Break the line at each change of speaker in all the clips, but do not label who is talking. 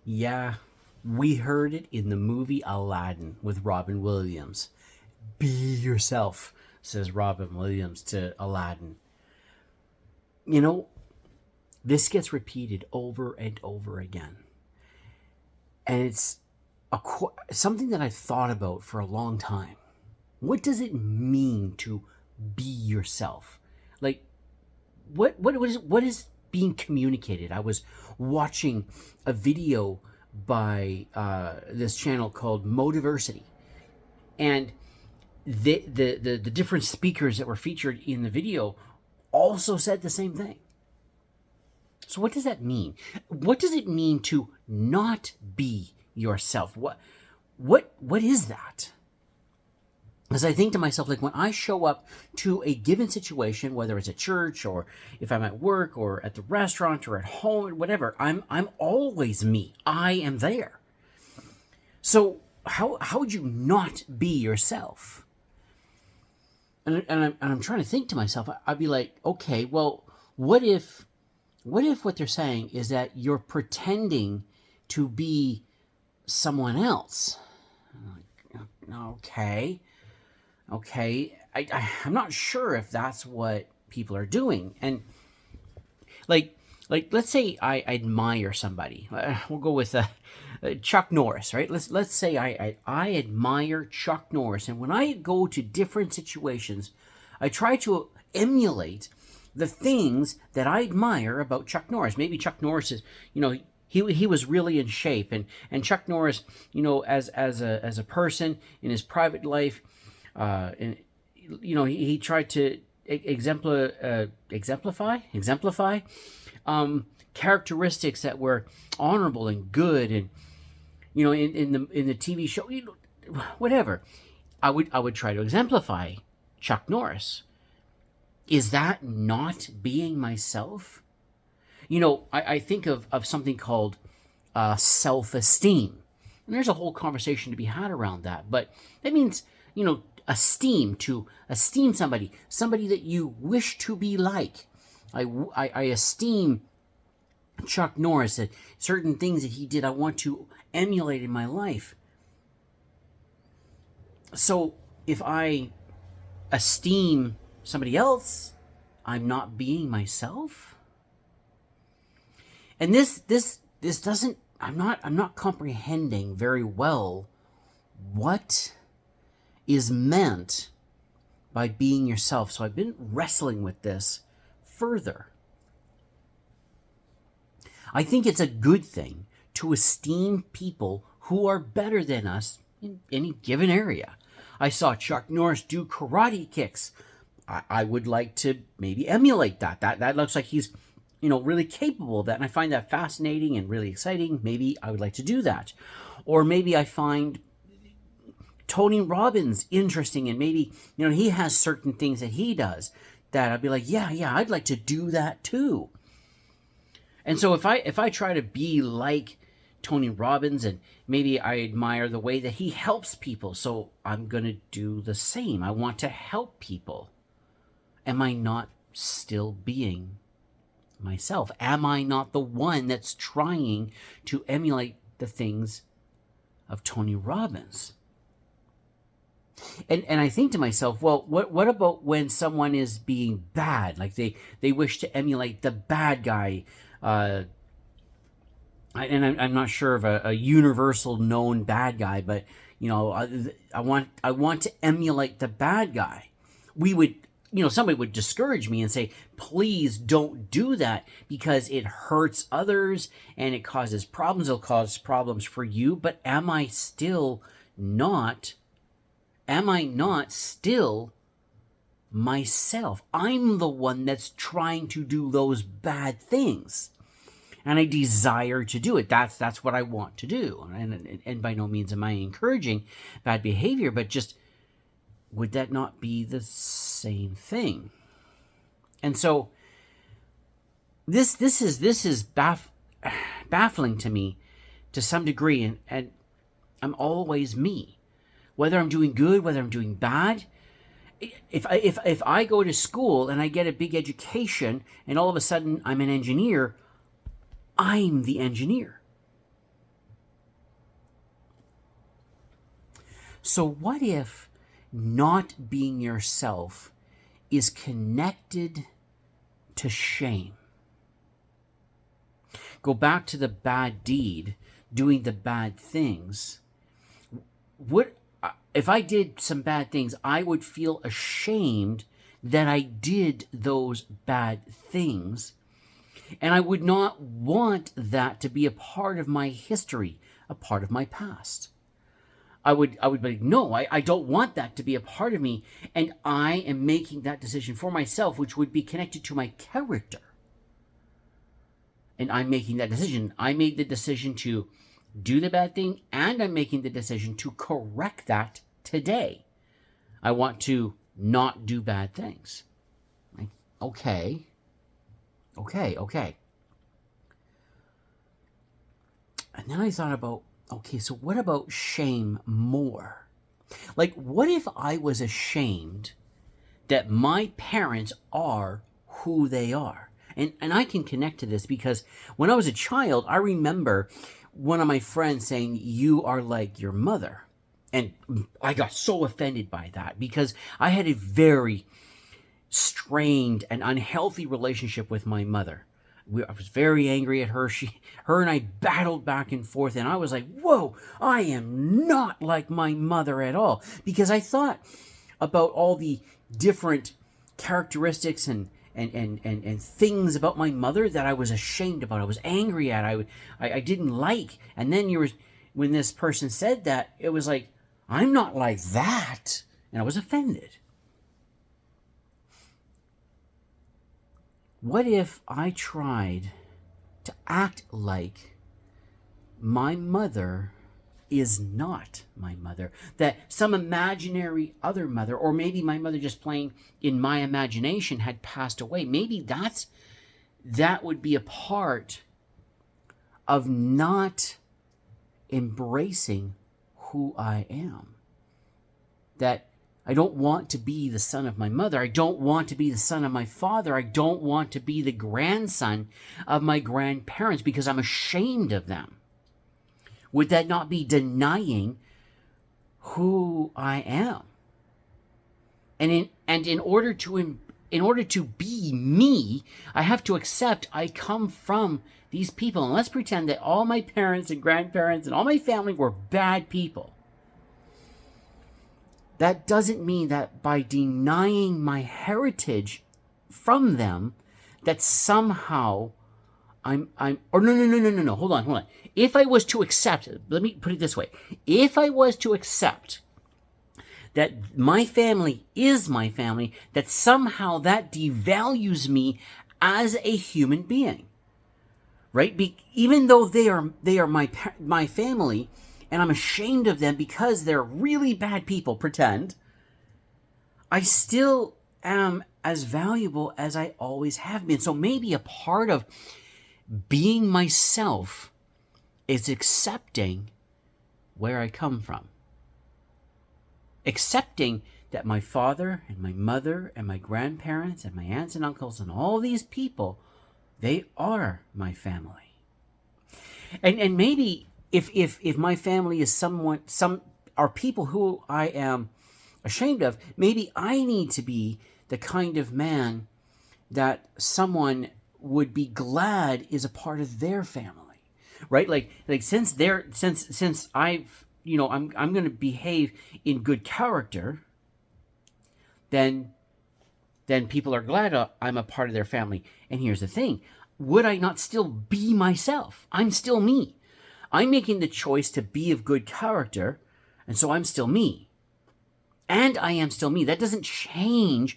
Yeah, we heard it in the movie Aladdin with Robin Williams. Be yourself, says Robin Williams to Aladdin. You know, this gets repeated over and over again. And it's something that I've thought about for a long time. What does it mean to be yourself? Like, what is being communicated? I was watching a video by this channel called Motiversity, and the different speakers that were featured in the video also said the same thing. So what does that mean? What does it mean to not be yourself? What is that? As I think to myself, like when I show up to a given situation, whether it's at church or if I'm at work or at the restaurant or at home, whatever, I'm always me. I am there. So how would you not be yourself? And I'm trying to think to myself. I'd be like, okay, well, what they're saying is that you're pretending to be someone else? Okay. I'm not sure if that's what people are doing. And like let's say I admire somebody. We'll go with Chuck Norris, right? Let's say I admire Chuck Norris, and when I go to different situations, I try to emulate the things that I admire about Chuck Norris. Maybe Chuck Norris is, he was really in shape, and Chuck Norris, as a person in his private life, and he tried to exemplify characteristics that were honorable and good, and in the TV show, whatever. I would try to exemplify Chuck Norris. Is that not being myself? I think of something called self-esteem. And there's a whole conversation to be had around that. But that means, to esteem somebody that you wish to be like. I esteem Chuck Norris, that certain things that he did I want to emulate in my life. So if I esteem somebody else, I'm not being myself. And this doesn't, I'm not comprehending very well what is meant by being yourself. So I've been wrestling with this further. I think it's a good thing to esteem people who are better than us in any given area. I saw Chuck Norris do karate kicks. I would like to maybe emulate that. That looks like he's, really capable of that. And I find that fascinating and really exciting. Maybe I would like to do that. Or maybe I find Tony Robbins interesting, and maybe, he has certain things that he does that I'd be like, yeah, I'd like to do that too. And so if I try to be like Tony Robbins, and maybe I admire the way that he helps people, so I'm going to do the same. I want to help people. Am I not still being myself? Am I not the one that's trying to emulate the things of Tony Robbins? And I think to myself, well, what about when someone is being bad? Like they wish to emulate the bad guy. And I'm not sure of a universal known bad guy, but I want to emulate the bad guy. Somebody would discourage me and say, please don't do that because it hurts others and it causes problems. It'll cause problems for you. But am I not still myself? I'm the one that's trying to do those bad things. And I desire to do it. That's what I want to do. And by no means am I encouraging bad behavior, but just, would that not be the same thing? And so this is baffling to me to some degree, and I'm always me. Whether I'm doing good, whether I'm doing bad. If I go to school and I get a big education and all of a sudden I'm an engineer, I'm the engineer. So what if not being yourself is connected to shame? Go back to the bad deed, doing the bad things. What if I did some bad things? I would feel ashamed that I did those bad things, and I would not want that to be a part of my history, a part of my past. I would be like, no, I don't want that to be a part of me, and I am making that decision for myself, which would be connected to my character. And I'm making that decision. I made the decision to do the bad thing, and I'm making the decision to correct that today. I want to not do bad things. Like, okay. And then I thought about, okay, so what about shame more? Like, what if I was ashamed that my parents are who they are? And I can connect to this because when I was a child, I remember one of my friends saying, "You are like your mother." And I got so offended by that because I had a very strained and unhealthy relationship with my mother. I was very angry at her. Her and I battled back and forth, and I was like, whoa, I am not like my mother at all. Because I thought about all the different characteristics and things about my mother that I was ashamed about. I was angry at. I didn't like. And then when this person said that, it was like, I'm not like that. And I was offended. What if I tried to act like my mother is not my mother? That some imaginary other mother, or maybe my mother just playing in my imagination, had passed away. Maybe that would be a part of not embracing who I am. That I don't want to be the son of my mother. I don't want to be the son of my father. I don't want to be the grandson of my grandparents because I'm ashamed of them. Would that not be denying who I am? And in order to be me, I have to accept I come from these people. And let's pretend that all my parents and grandparents and all my family were bad people. That doesn't mean that by denying my heritage from them, that somehow no. Hold on. If I was to accept, let me put it this way. If I was to accept that my family is my family, that somehow that devalues me as a human being, right? Even though they are my family, and I'm ashamed of them because they're really bad people, pretend, I still am as valuable as I always have been. So maybe a part of being myself is accepting where I come from. Accepting that my father and my mother and my grandparents and my aunts and uncles and all these people, they are my family. And maybe if my family is some are people who I am ashamed of, maybe I need to be the kind of man that someone would be glad is a part of their family, right? Like since I've, I'm going to behave in good character, then people are glad I'm a part of their family. And here's the thing. Would I not still be myself? I'm still me. I'm making the choice to be of good character, and so I'm still me. And I am still me. That doesn't change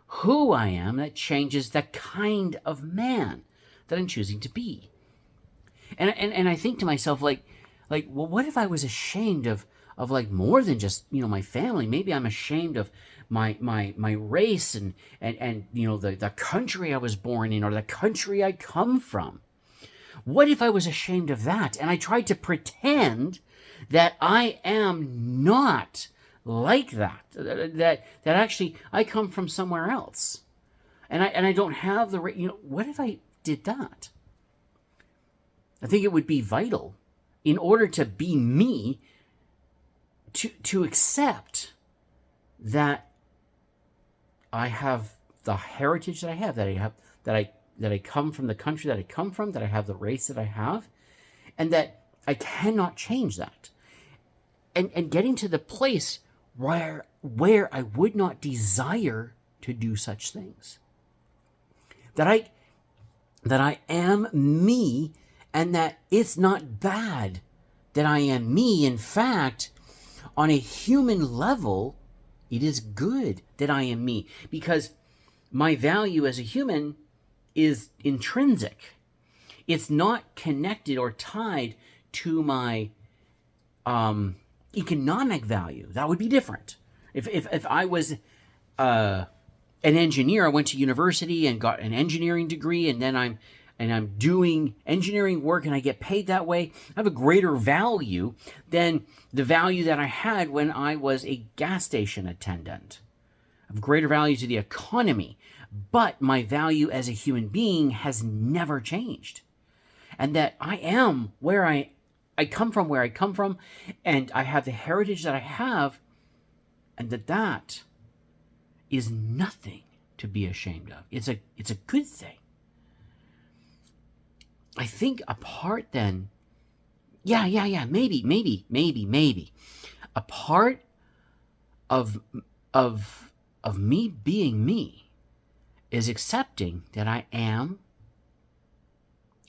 who I am. That changes the kind of man that I'm choosing to be. And I think to myself, well, what if I was ashamed of like more than just, my family? Maybe I'm ashamed of my race and the country I was born in or the country I come from. What if I was ashamed of that and I tried to pretend that I am not like that actually I come from somewhere else, and I don't have the what if I did that? I think it would be vital in order to be me to accept that I have the heritage that I have, that I come from the country that I come from, that I have the race that I have, and that I cannot change that. And getting to the place where I would not desire to do such things. That I am me, and that it's not bad that I am me. In fact, on a human level, it is good that I am me, because my value as a human is intrinsic. It's not connected or tied to my economic value. That would be different. If I was an engineer, I went to university and got an engineering degree, and then I'm doing engineering work and I get paid that way, I have a greater value than the value that I had when I was a gas station attendant. I have greater value to the economy, but my value as a human being has never changed. And that I am where I come from, where I come from, and I have the heritage that I have, and that is nothing to be ashamed of. It's a good thing. I think a part then, maybe. A part of me being me is accepting that I am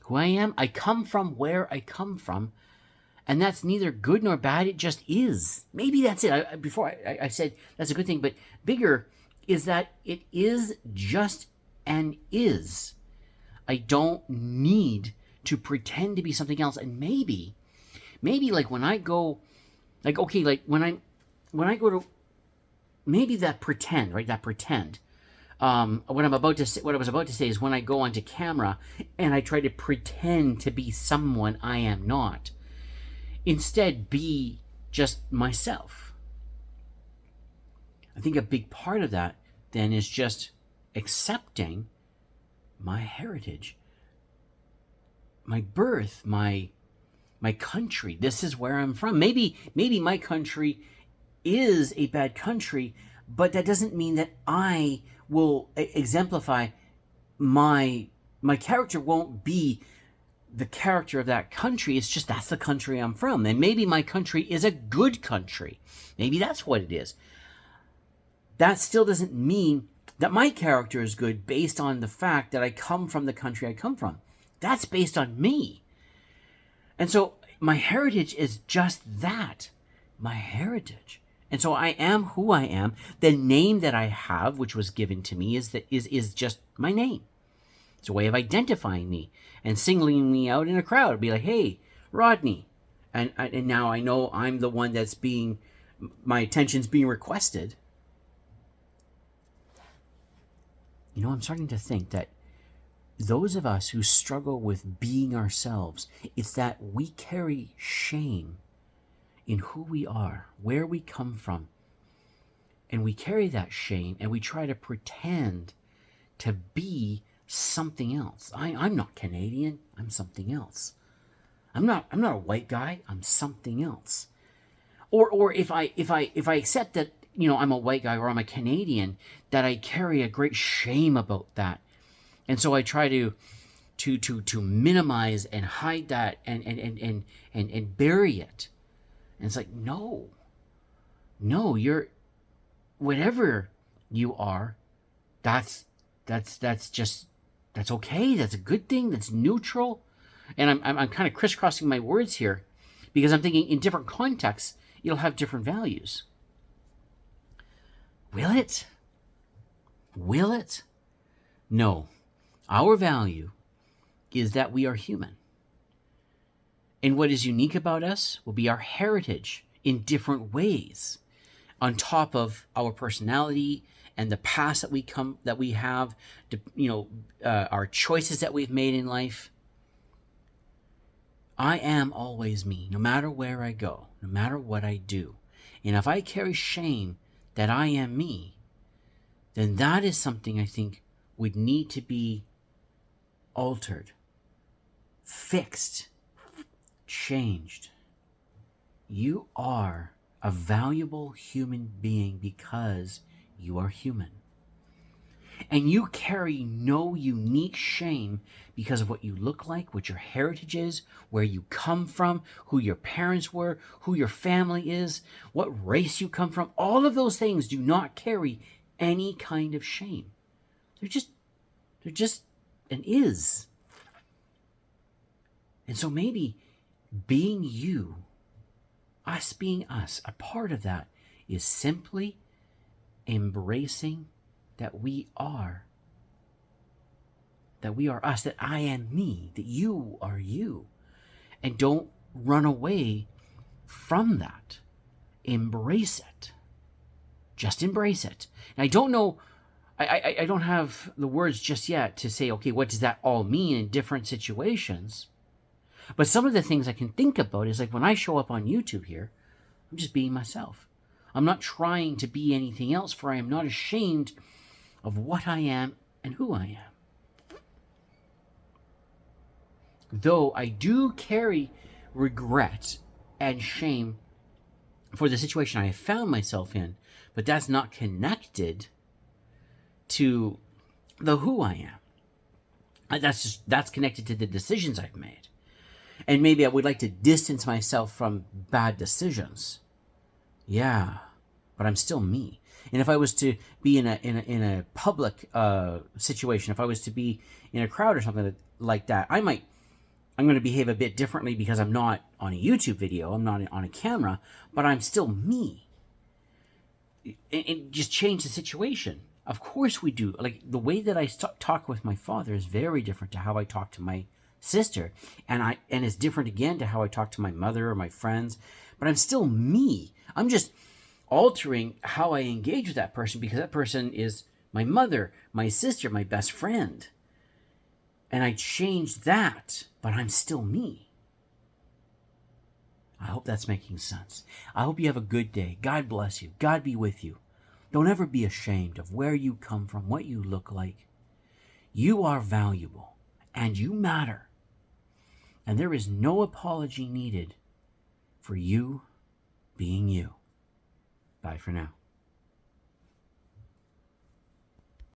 who I am. I come from where I come from, and that's neither good nor bad. It just is. Maybe that's it. Before I said that's a good thing, but bigger is that it is just and is. I don't need to pretend to be something else. And maybe like when I go, like, okay, like when I go to, maybe that pretend, right? That pretend. What I was about to say is when I go onto camera and I try to pretend to be someone I am not. Instead, be just myself. I think a big part of that then is just accepting my heritage, my birth, my country. This is where I'm from. Maybe my country is a bad country, but that doesn't mean that I will exemplify my character won't be the character of that country. It's just that's the country I'm from. And maybe my country is a good country. Maybe that's what it is. That still doesn't mean that my character is good based on the fact that I come from the country I come from. That's based on me. And so my heritage is just that, my heritage. And so I am who I am. The name that I have, which was given to me, is just my name. It's a way of identifying me and singling me out in a crowd. It'd be like, hey, Rodney. And now I know I'm the one that's my attention's being requested. You know, I'm starting to think that those of us who struggle with being ourselves, it's that we carry shame in who we are, where we come from. And we carry that shame and we try to pretend to be something else. I'm not Canadian, I'm something else. I'm not a white guy, I'm something else. Or if I accept that, you know, I'm a white guy or I'm a Canadian, that I carry a great shame about that. And so I try to minimize and hide that and bury it. And it's like, no, you're whatever you are, that's okay. That's a good thing. That's neutral. And I'm kind of crisscrossing my words here because I'm thinking in different contexts, it'll have different values. Will it? Will it? No. Our value is that we are human. And what is unique about us will be our heritage in different ways, on top of our personality and the past that we have, our choices that we've made in life. I am always me, no matter where I go, no matter what I do. And if I carry shame that I am me, then that is something I think would need to be altered, fixed, changed. You are a valuable human being because you are human. And you carry no unique shame because of what you look like, what your heritage is, where you come from, who your parents were, who your family is, what race you come from. All of those things do not carry any kind of shame. They're just an is. And so maybe being you, us being us, a part of that is simply embracing that we are us, that I am me, that you are you. And don't run away from that. Embrace it. Just embrace it. And I don't know, I don't have the words just yet to say, okay, what does that all mean in different situations? But some of the things I can think about is like when I show up on YouTube here, I'm just being myself. I'm not trying to be anything else, for I am not ashamed of what I am and who I am. Though I do carry regret and shame for the situation I have found myself in, but that's not connected to the who I am. That's connected to the decisions I've made. And maybe I would like to distance myself from bad decisions. Yeah, but I'm still me. And if I was to be in a public situation, if I was to be in a crowd or something like that, I'm going to behave a bit differently because I'm not on a YouTube video, I'm not on a camera, but I'm still me. And just change the situation. Of course we do. Like the way that I talk with my father is very different to how I talk to my sister, and it's different again to how I talk to my mother or my friends, but I'm still me. I'm just altering how I engage with that person because that person is my mother, my sister, my best friend. And I changed that, but I'm still me. I hope that's making sense. I hope you have a good day. God bless you. God be with you. Don't ever be ashamed of where you come from, what you look like. You are valuable and you matter. And there is no apology needed for you being you. Bye for now.